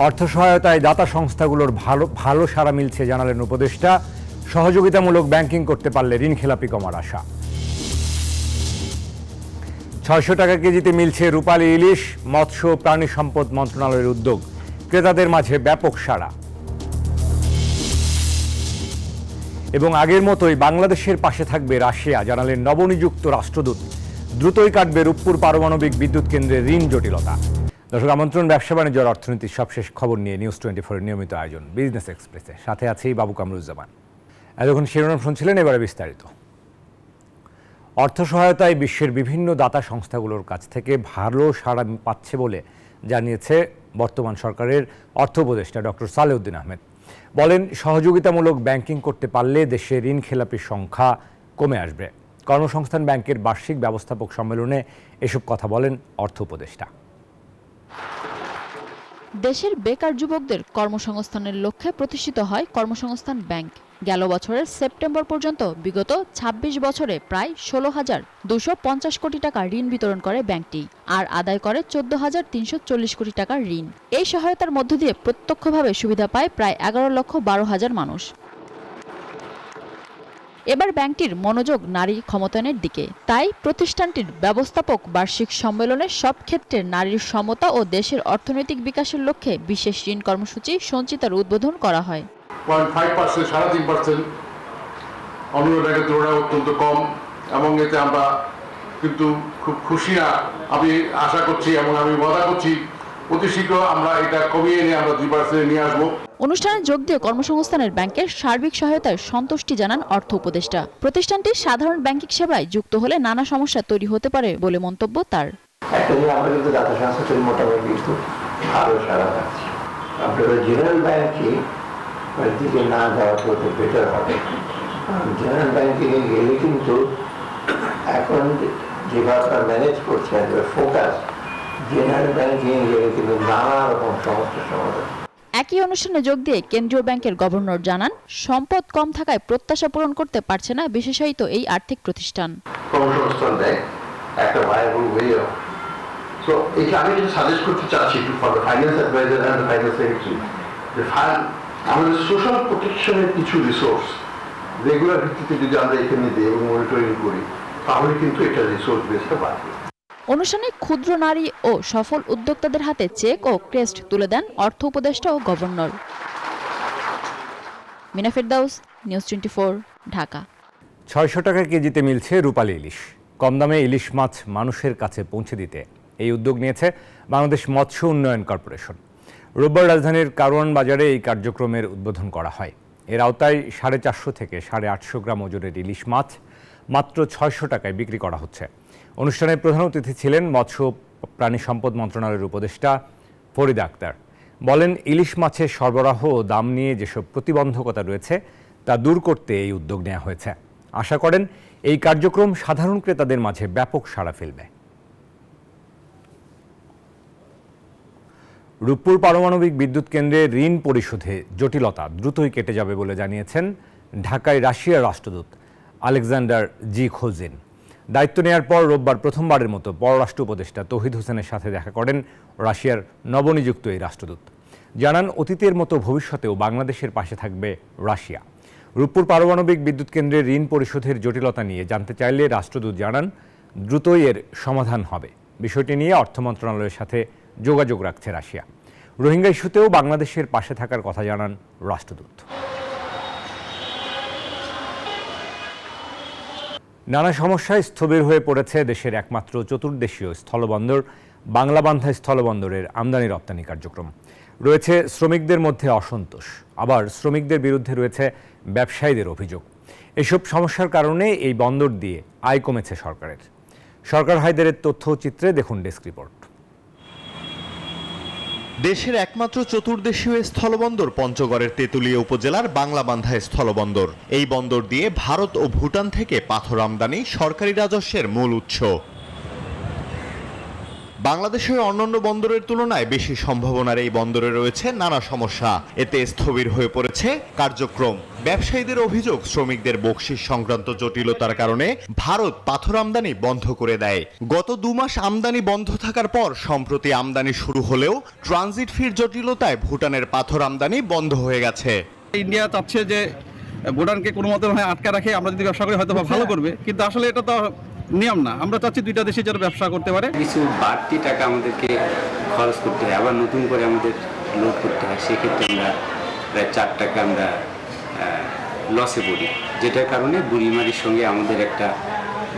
অর্থ সহায়তায় দাতা সংস্থাগুলোর ভালো সাড়া মিলছে জানালেন উপদেষ্টা। সহযোগিতামূলক ব্যাংকিং করতে পারলে ঋণ খেলাপি কমার আশা। ৬০০ টাকা কেজিতে মিলছে রূপালী ইলিশ। মৎস্য প্রাণী সম্পদ মন্ত্রণালয়ের উদ্যোগ, ক্রেতাদের মাঝে ব্যাপক সাড়া। এবং আগের মতোই বাংলাদেশের পাশে থাকবে রাশিয়া, জানালেন নবনিযুক্ত রাষ্ট্রদূত। দ্রুতই কাটবে রূপপুর পারমাণবিক বিদ্যুৎ কেন্দ্রের ঋণ জটিলতা। দর্শক, আমন্ত্রণ ব্যবসা বাণিজ্য আর অর্থনীতির সবশেষ খবর নিয়ে নিউজ 24-এর নিয়মিত আয়োজন বিজনেস এক্সপ্রেসে। সাথে আছি বাবু কামরুজ্জামান। এতক্ষণ শিরোনাম শুনছিলেন, এবারে বিস্তারিত। অর্থ সহায়তায় বিশ্বের বিভিন্ন দাতা সংস্থাগুলোর কাছ থেকে ভালো সাড়া পাচ্ছে বলে জানিয়েছে বর্তমান সরকারের অর্থ উপদেষ্টা ডক্টর সালেউদ্দিন আহমেদ। বলেন, সহযোগিতামূলক ব্যাংকিং করতে পারলে দেশে ঋণ খেলাপির সংখ্যা কমে আসবে। কর্মসংস্থান ব্যাংকের বার্ষিক ব্যবস্থাপক সম্মেলনে এসব কথা বলেন অর্থ উপদেষ্টা। দেশের বেকার যুবকদের কর্মসংস্থানের লক্ষ্যে প্রতিষ্ঠিত হয় কর্মসংস্থান ব্যাংক। গেল বছরের সেপ্টেম্বর পর্যন্ত বিগত ২৬ বছরে প্রায় ১৬,২৫০ কোটি টাকা ঋণ বিতরণ করে ব্যাংকটি, আর আদায় করে ১৪,৩৪০ কোটি টাকার ঋণ। এই সহায়তার মধ্য দিয়ে প্রত্যক্ষভাবে সুবিধা পায় প্রায় ১১,১২,০০০ মানুষ। এবার ব্যাংকটির মনোযোগ নারী ক্ষমতায়নের দিকে। তাই প্রতিষ্ঠানটির ব্যবস্থাপক বার্ষিক সম্মেলনে সব ক্ষেত্রে নারীর সমতা ও দেশের অর্থনৈতিক বিকাশের লক্ষ্যে বিশেষ ঋণ কর্মসূচি সঞ্চিতার উদ্বোধন করা হয়। 0.5%, 3.5%, অন্য ব্যাংকের তুলনায় অত্যন্ত কম, এবং এতে আমরা কিন্তু খুব খুশি না। আমি আশা করছি এবং আমি ওয়াদা করছি অতি শীঘ্র আমরা এটা কমিয়ে এনে আমরা 2% নিয়ে আসবো। অনুষ্ঠানে যোগ দিয়ে কর্মসংস্থানের ব্যাংকের সার্বিক সহায়তায় সন্তুষ্টি জানান অর্থ উপদেষ্টা। প্রতিষ্ঠানটি সাধারণ ব্যাংকিং সেবায় যুক্ত হলে নানা সমস্যা তৈরি হতে পারে বলে মন্তব্য তার। আমরা কিন্তু দাতা সংস্থা মোটামুটি কিন্তু ভালো সারা পাচ্ছি। আপনারা জেনারেল ব্যাংকিং দিকে না যাওয়া তো বেটার হবে। জেনারেল ব্যাংকিং এ গেলে কিন্তু এখন যেভাবে ম্যানেজ করছে ফোকাস, জেনারেল ব্যাংকিং এ গেলে কিন্তু নানা রকম সমস্যার সমাধান। একই অনুষ্ঠানে যোগ দিয়ে কেন্দ্রীয় ব্যাংকের গভর্নর জানান, সম্পদ কম থাকায় প্রত্যাশা পূরণ করতে পারছে না বিশেষায়িত এই আর্থিক প্রতিষ্ঠান। কর্মসংস্থান ব্যাংক একটা ভায়াবল ওয়ে অফ, সো এটা আমি যেটা সাজেস্ট করতে চাচ্ছি to for the finance advisor and the finance secretary, যে আমাদের সোশ্যাল প্রোটেকশনের কিছু রিসোর্স রেগুলার ভিত্তিতে যদি আমরা এখানে দিই এবং মনিটরিং করি, তাহলে কিন্তু এটা রিসোর্স বেসটা বাড়বে। অনুষ্ঠানে ক্ষুদ্র নারী ও সফল উদ্যোক্তাদের হাতে চেক ও ক্রেস্ট তুলে দেন অর্থ উপদেষ্টা ও গভর্নর। মিনা ফেরদাউস, নিউজ 24, ঢাকা। ৬০০ টাকা কেজিতে মিলছে রূপালী ইলিশ। কম দামে ইলিশ মাছ মানুষের কাছে পৌঁছে দিতে এই উদ্যোগ নিয়েছে বাংলাদেশ মৎস্য উন্নয়ন কর্পোরেশন। রোববার রাজধানীর কারওয়ান বাজারে এই কার্যক্রমের উদ্বোধন করা হয়। এর আওতায় 450 থেকে 850 গ্রাম ওজনের ইলিশ মাছ মাত্র ৬০০ টাকায় বিক্রি করা হচ্ছে। অনুষ্ঠানে প্রধান অতিথি ছিলেন মৎস্য প্রাণী সম্পদ মন্ত্রণালয়ের উপদেষ্টা ফরিদা আক্তার। বলেন, ইলিশ মাছের সরবরাহ ও দাম নিয়ে যেসব প্রতিবন্ধকতা রয়েছে তা দূর করতে এই উদ্যোগ নেওয়া হয়েছে। আশা করেন এই কার্যক্রম সাধারণ ক্রেতাদের মাঝে ব্যাপক সাড়া ফেলবে। রূপপুর পারমাণবিক বিদ্যুৎ কেন্দ্রে ঋণ পরিশোধে জটিলতা দ্রুতই কেটে যাবে বলে জানিয়েছেন ঢাকায় রাশিয়ার রাষ্ট্রদূত আলেকজান্ডার জি খোজিন। দায়িত্ব নেয়ার পর রোববার প্রথমবারের মতো পররাষ্ট্র উপদেষ্টা তৌহিদ হোসেনের সাথে দেখা করেন রাশিয়ার নবনিযুক্ত এই রাষ্ট্রদূত। জানান, অতীতের মতো ভবিষ্যতেও বাংলাদেশের পাশে থাকবে রাশিয়া। রূপপুর পারমাণবিক বিদ্যুৎ কেন্দ্রের ঋণ পরিশোধের জটিলতা নিয়ে জানতে চাইলে রাষ্ট্রদূত জানান, দ্রুতই এর সমাধান হবে। বিষয়টি নিয়ে অর্থ মন্ত্রণালয়ের সাথে যোগাযোগ রাখছে রাশিয়া। রোহিঙ্গা ইস্যুতেও বাংলাদেশের পাশে থাকার কথা জানান রাষ্ট্রদূত। নানা সমস্যায় স্থবির হয়ে পড়েছে দেশের একমাত্র চতুর্দেশীয় স্থলবন্দর বাংলাবান্ধা স্থলবন্দরের আমদানি রপ্তানি কার্যক্রম। রয়েছে শ্রমিকদের মধ্যে অসন্তোষ, আবার শ্রমিকদের বিরুদ্ধে রয়েছে ব্যবসায়ীদের অভিযোগ। এসব সমস্যার কারণে এই বন্দর দিয়ে আয় কমেছে সরকারের। সরকার হায়দারের তথ্যচিত্রে দেখুন ডেস্ক রিপোর্ট। দেশের একমাত্র চতুর্দেশীয় স্থলবন্দর পঞ্চগড়ের তেঁতুলিয়া উপজেলার বাংলাবান্ধা স্থলবন্দর। এই বন্দর দিয়ে ভারত ও ভুটান থেকে পাথর আমদানি সরকারি রাজস্বের মূল উৎস। বাংলাদেশের অন্যান্য বন্দরের তুলনায় বেশি সম্ভাবনার এই বন্দরে রয়েছে নানা সমস্যা। এতে স্থবির হয়ে পড়েছে কার্যক্রম। ব্যবসায়ীদের অভিযোগ, শ্রমিকদের বকশিশ সংক্রান্ত জটিলতার কারণে ভারত পাথর আমদানি বন্ধ করে দেয়। গত 2 মাস আমদানি বন্ধ থাকার পর সম্প্রতি আমদানি শুরু হলেও ট্রানজিট ফির জটিলতায় ভুটানের পাথর আমদানি বন্ধ হয়ে গেছে। ইন্ডিয়া চাচ্ছে যে ভুটানকে কোনো মতে আটকা রাখে আমরা যদি ব্যবসা করি হয়তো ভালো করবে, কিন্তু আসলে এটা তো নিয়ম না। আমরা চাচ্ছি দুইটা দেশে যারা ব্যবসা করতে পারে। কিছু বাড়তি টাকা আমাদেরকে খরচ করতে হয়, আবার নতুন করে আমাদের লোড করতে হয়। সেক্ষেত্রে আমরা প্রায় 4 টাকা আমরা লসে পড়ি, যেটার কারণে বুড়িমারির সঙ্গে আমাদের একটা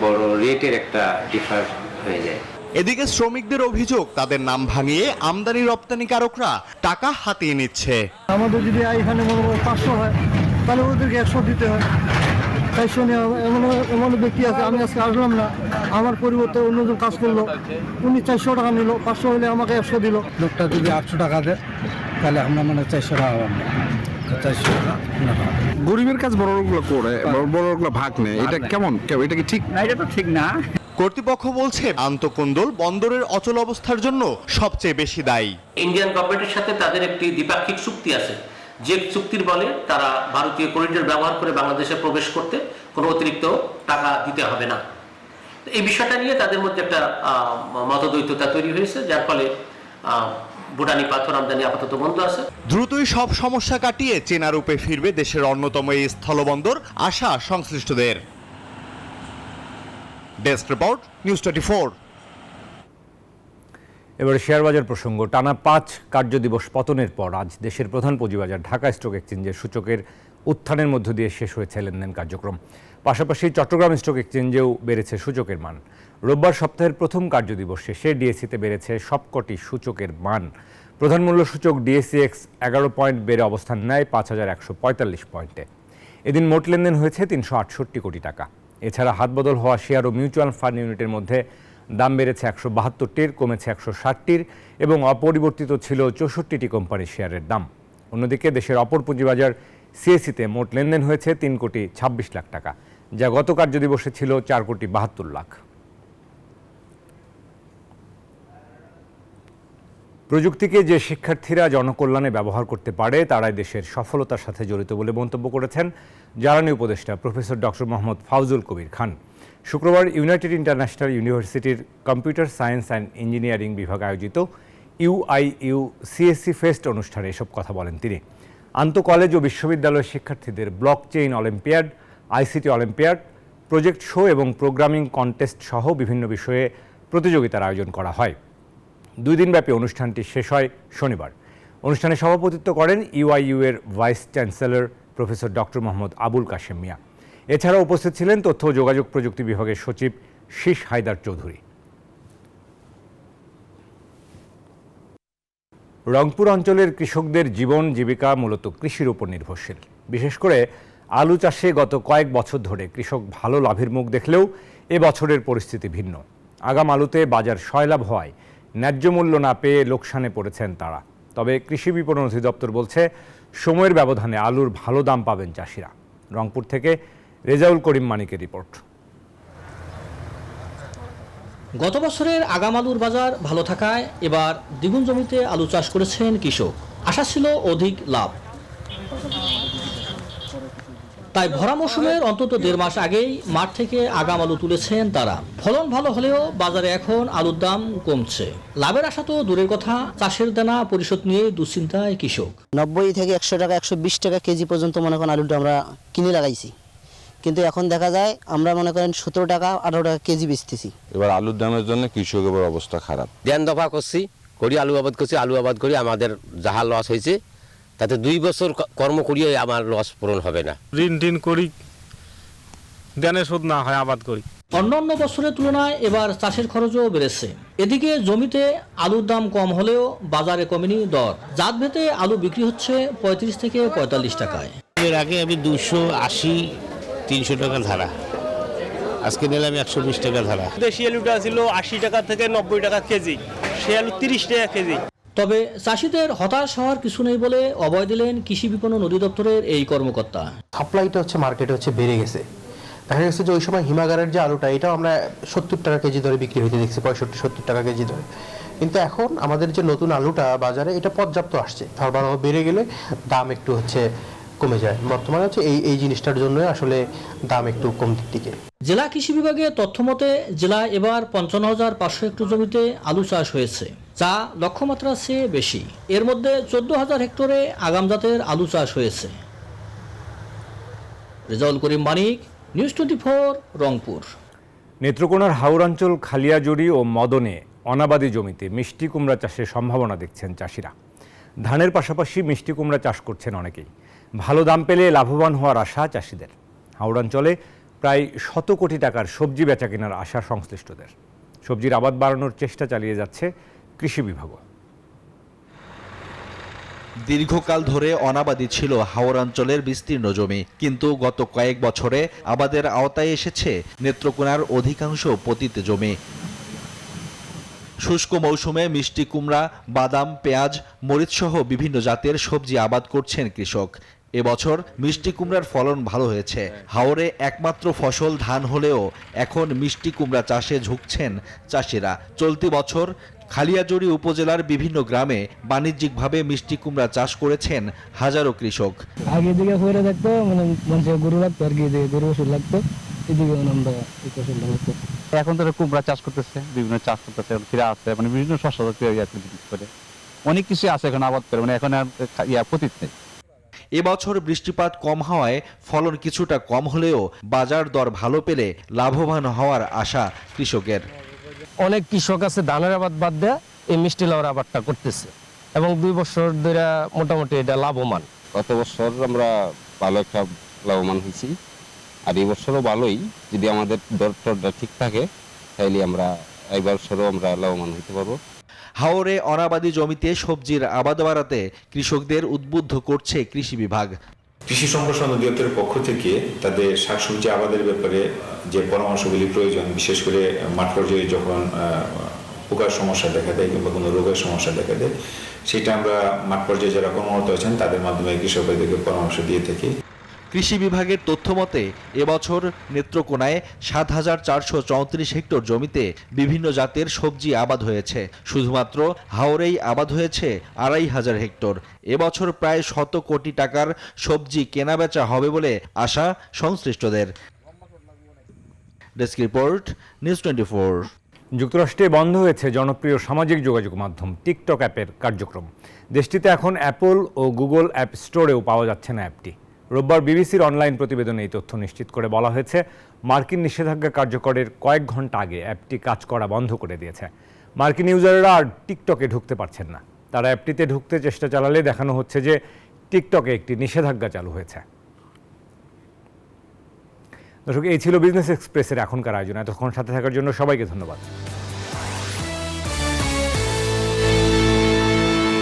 বড় রেটের একটা ডিফার হয়ে যায়। এদিকে শ্রমিকদের অভিযোগ, তাদের নাম ভাঙিয়ে আমদানি রপ্তানিকারকরা টাকা হাতিয়ে নিচ্ছে। আমাদের যদি এখানে মনে হয় 500 হয়, তাহলে ওদেরকে 100 দিতে হয়। 400 নিয়ে এমন ব্যক্তি আছে, আমি আজকে আসলাম না, আমার পরিবর্তে অন্যজন কাজ করলো, উনি 400 টাকা নিল, 500 হলে আমাকে 100 দিল। লোকটা যদি 800 টাকা দেয় তাহলে আমরা মানে 400 টাকা পাবো, 400 টাকা। গরিবের কাজ বড়গুলো করে, বড়গুলো ভাগ নেয়। এটা কেমন? এটা কি ঠিক না? এটা তো ঠিক না। কর্তৃপক্ষ বলছে আন্তঃকোন্দল বন্দরের অচল অবস্থার জন্য সবচেয়ে বেশি দায়ী। ইন্ডিয়ান গভর্নমেন্টের সাথে তাদের একটি দ্বিপাক্ষিক চুক্তি আছে, যে চুক্তির বলে তারা ভারতীয় করিডোর ব্যবহার করে বাংলাদেশে প্রবেশ করতে কোনো অতিরিক্ত টাকা দিতে হবে না। এই বিষয়টা নিয়ে তাদের মধ্যে একটা মতদ্বৈততা তৈরি হয়েছে, যার ফলে ভুটানি পাথর আমদানি আপাতত বন্ধ আছে। দ্রুতই সব সমস্যা কাটিয়ে চেনা রূপে ফিরবে দেশের অন্যতম এই স্থলবন্দর, আশা সংশ্লিষ্টদের। Desk report, news 24। এবারে শেয়ার বাজার প্রসঙ্গ। টানা 5 কার্যদিবস পতনের পর আজ দেশের প্রধান পুঁজিবাজার ঢাকা স্টক এক্সচেঞ্জের সূচকের উত্থানের মধ্য দিয়ে শেষ হয়েছে লেনদেন কার্যক্রম। পাশাপাশি চট্টগ্রাম স্টক এক্সচেঞ্জেও বেড়েছে সূচকের মান। রোববার সপ্তাহের প্রথম কার্যদিবস শেষে ডিএসইতে বেড়েছে সবকটি সূচকের মান। প্রধান মূল্য সূচক ডিএসইএক্স 11 পয়েন্ট বেড়ে অবস্থান নেয় 5145 পয়েন্টে। এদিন মোট লেনদেন হয়েছে 368 কোটি টাকা। এছাড়া হাতবদল হওয়া শেয়ার ও মিউচুয়াল ফান্ড ইউনিটের মধ্যে দাম বেড়েছে 172টির, কমেছে 160টির এবং অপরিবর্তিত ছিল 64টি কোম্পানির শেয়ারের দাম। অন্যদিকে দেশের অপর পুঁজিবাজার সিএসইতে মোট লেনদেন হয়েছে 3 কোটি 26 লাখ টাকা, যা গত কার্যদিবসে ছিল 4 কোটি 72 লাখ। প্রযুক্তিকে যে শিক্ষার্থীরা জনকল্যাণে ব্যবহার করতে পারে তারাই দেশের সফলতার সাথে জড়িত বলে মন্তব্য করেছেন জ্বালানি উপদেষ্টা প্রফেসর ডক্টর মোহাম্মদ ফাউজুল কবির খান। শুক্রবার ইউনাইটেড ইন্টারন্যাশনাল ইউনিভার্সিটির কম্পিউটার সায়েন্স অ্যান্ড ইঞ্জিনিয়ারিং বিভাগ আয়োজিত ইউআইইউ সিএসসি ফেস্ট অনুষ্ঠানে এসব কথা বলেন তিনি। আন্তঃকলেজ ও বিশ্ববিদ্যালয়ের শিক্ষার্থীদের blockchain olympiad, ICT olympiad, project show এবং প্রোগ্রামিং কন্টেস্ট সহ বিভিন্ন বিষয়ে প্রতিযোগিতার আয়োজন করা হয়। 2 দিনব্যাপী অনুষ্ঠানটি শেষ হয় শনিবার। অনুষ্ঠানে সভাপতিত্ব করেন ইউআইইউ এর vice chancellor professor doctor Mohammad Abul Kashem Mia. এছাড়াও উপস্থিত ছিলেন তথ্য ও যোগাযোগ প্রযুক্তি বিভাগের সচিব শীষ হায়দার চৌধুরী। রংপুর অঞ্চলের কৃষকদের জীবন জীবিকা মূলত কৃষির উপর নির্ভরশীল। বিশেষ করে আলু চাষে গত কয়েক বছর ধরে কৃষক ভালো লাভের মুখ দেখলেও এ বছরের পরিস্থিতি ভিন্ন। আগাম আলুতে বাজার সয়লাভ হওয়ায় ন্যায্য মূল্য না পেয়ে লোকসানে পড়েছেন তারা। তবে কৃষি বিপণন অধিদপ্তর বলছে সময়ের ব্যবধানে আলুর ভালো দাম পাবেন চাষিরা। রংপুর থেকে রেজাউল করিম মানিকের রিপোর্ট। গত বছরের আগাম আলুর বাজার ভালো থাকায় এবার দ্বিগুণ জমিতে আলু চাষ করেছেন কৃষক। আশা ছিল অধিক লাভ, তাই ভরা মৌসুমের অন্তত 1.5 মাস আগেই মাঠ থেকে আগাম আলু তুলেছেন তারা। ফলন ভালো হলেও বাজারে এখন আলুর দাম কমছে। লাভের আশা তো দূরের কথা, চাষের দানা পরিশোধ নিয়ে দুশ্চিন্তায় কৃষক। 90 থেকে 100 টাকা 120 টাকা কেজি পর্যন্ত মনে করেন আলুটা আমরা কিনে লাগাইছি, কিন্তু এখন দেখা যায় আমরা মনে করেন 17 টাকা 18 টাকা কেজি বেচতেছি। এবার আলুর দামের জন্য কৃষকের অবস্থা খারাপ। দেন দফা করছি, আলু আবাদ করছি, আলু আবাদ করি আমাদের যাহা লস হয়েছে তাতে 2 বছর কর্ম করিয়ে আমার লস পূরণ হবে না। ঋণ করি, দেনে শোধ না হয় আবাদ করি। অন্যান্য বছরের তুলনায় এবার চাষের খরচও বেড়েছে। এদিকে জমিতে আলুর দাম কম হলেও বাজারে কমেনি দর। জাত ভেদে আলু বিক্রি হচ্ছে 35 থেকে 45 টাকায়। এর আগে আমি 280 300 টাকা ধারা, আজকে নিলাম 120 টাকা ধারা। দেশি আলুটা ছিল 80 টাকা থেকে 90 টাকা কেজি, সে আলু 30 টাকা কেজি। তবে চাষিদের হতাশ হওয়ার কিছু নেই বলে অভয় দিলেন কৃষি বিপণন অধিদপ্তরের এই কর্মকর্তা। সাপ্লাইটা হচ্ছে মার্কেটে হচ্ছে বেড়ে গেছে, দেখা গেছে যে ওই সময় হিমাগারের যে আলুটা এটাও আমরা 70 টাকা কেজি ধরে বিক্রি হইতে দেখছি, 65-70 টাকা কেজি ধরে। কিন্তু এখন আমাদের যে নতুন আলুটা বাজারে এটা পর্যাপ্ত আসছে, সরবরাহ বেড়ে গেলে দাম একটু কমে যায়। বর্তমানে এই জিনিসটার জন্য আসলে দাম একটু কমতির দিকে। জেলা কৃষি বিভাগের তথ্য মতে জেলায় এবার 55,500 হেক্টর জমিতে আলু চাষ হয়েছে, যা লক্ষ্যমাত্রার চেয়ে বেশি। এর মধ্যে 14,000 হেক্টরে আগাম জাতের আলু চাষ হয়েছে। রেজাউল করিম মানিক, নিউজ 24, রংপুর। নেত্রকোনার হাওড়াঞ্চল খালিয়াজুড়ি ও মদনে অনাবাদি জমিতে মিষ্টি কুমড়া চাষের সম্ভাবনা দেখছেন চাষিরা। ধানের পাশাপাশি মিষ্টি কুমড়া চাষ করছেন অনেকেই। ভালো দাম পেলে লাভবান হওয়ার আশা চাষিদের। হাওড়াঞ্চলে প্রায় 100 কোটি টাকার সবজি বেচা কেনার আশা সংশ্লিষ্টদের। সবজির আবাদ বাড়ানোর চেষ্টা চালিয়ে যাচ্ছে কৃষি বিভাগও। দীর্ঘকাল ধরে অনাবাদি ছিল হাওড়াঞ্চলের বিস্তীর্ণ জমি, কিন্তু গত কয়েক বছরে আবাদের আওতায় এসেছে নেত্রকোনার অধিকাংশ পতিত জমি। শুষ্ক মৌসুমে মিষ্টি কুমড়া, বাদাম, পেঁয়াজ, মরিচ সহ বিভিন্ন জাতের সবজি আবাদ করছেন কৃষক। এবছর মিষ্টি কুমড়ার ফলন ভালো হয়েছে। হাওরে একমাত্র ফসল ধান হলেও এখন মিষ্টি কুমড়া চাষে ঝুঁকছেন চাষিরা। চলতি বছর খালিয়াজুড়ি উপজেলার বিভিন্ন গ্রামে বাণিজ্যিকভাবে মিষ্টি কুমড়া চাষ করেছেন হাজারো কৃষক। আগে দিকে হয়ে থাকতো, মানে মানুষের গরু লাগতো, আর গিয়ে গরু ওষুধ লাগতো, এদিকে আমরা এই ফসল লাগতো। এখন তো কুমড়া চাষ করতেছে, বিভিন্ন চাষ করতেছে, ফিরে আসছে, মানে বিভিন্ন শস্য করে অনেক কিছু আছে এখন আবাদ করে, মানে এখন আর পতিত নেই। এবছর বৃষ্টিপাত কম হওয়ায় ফলন কিছুটা কম হলেও বাজার দর ভালো পেলে লাভবান হওয়ার আশা কৃষকের। অনেক কৃষক আছে ধানের আবাদ বাদ দেয়া এই মিষ্টি লাউর আবাদটা করতেছে, এবং 2 বছর ধরে মোটামুটি এটা লাভবান। গত বছর আমরা ভালো একটা লাভবান হয়েছি, আর এই বছরও ভালোই। যদি আমাদের দরটা ঠিক থাকে তাইলে আমরা এই বছরও আমরা লাভবান হতে পারবো। হাওরে অনাবাদি জমিতে সবজির আবাদ বাড়াতে কৃষকদের উদ্বুদ্ধ করছে কৃষি বিভাগ। কৃষি সম্প্রসারণ অধিদপ্তরের পক্ষ থেকে তাদের শাকসবজি আবাদের ব্যাপারে যে পরামর্শগুলি প্রয়োজন, বিশেষ করে মাঠ পর্যায়ে যখন পোকার সমস্যা দেখা দেয় কিংবা কোনো রোগের সমস্যা দেখা দেয়, সেটা আমরা মাঠ পর্যায়ে যারা কর্মরত আছেন তাদের মাধ্যমে কৃষকদেরকে পরামর্শ দিয়ে থাকি। কৃষি বিভাগের তথ্য মতে এবছর নেত্রকোনায় 7,434 হেক্টর জমিতে বিভিন্ন জাতের সবজি আবাদ হয়েছে। শুধুমাত্র হাওরেই আবাদ হয়েছে 2,500 হেক্টর। এবছর প্রায় 100 কোটি টাকার সবজি কেনাবেচা হবে বলে আশা সংশ্লিষ্টদের। Desk report, news 24। যুক্তরাষ্ট্রে বন্ধ হয়েছে জনপ্রিয় সামাজিক যোগাযোগ মাধ্যম টিকটক অ্যাপের কার্যক্রম। দেশটিতে এখন অ্যাপল ও গুগল অ্যাপ স্টোরেও পাওয়া যাচ্ছে না অ্যাপটি। রোববার বিবিসির অনলাইন প্রতিবেদনে এই তথ্য নিশ্চিত করে বলা হয়েছে, মার্কিন নিষেধাজ্ঞা কার্যকরের কয়েক ঘন্টা আগে অ্যাপটি কাজ করা বন্ধ করে দিয়েছে। মার্কিন ইউজাররা আর টিকটকে ঢুকতে পারছেন না। তারা অ্যাপটিতে ঢুকতে চেষ্টা চালালে দেখানো হচ্ছে যে টিকটকে একটি নিষেধাজ্ঞা চালু হয়েছে। দর্শক, এই ছিল বিজনেস এক্সপ্রেসের এখনকার আয়োজন। এতক্ষণ সাথে থাকার জন্য সবাইকে ধন্যবাদ।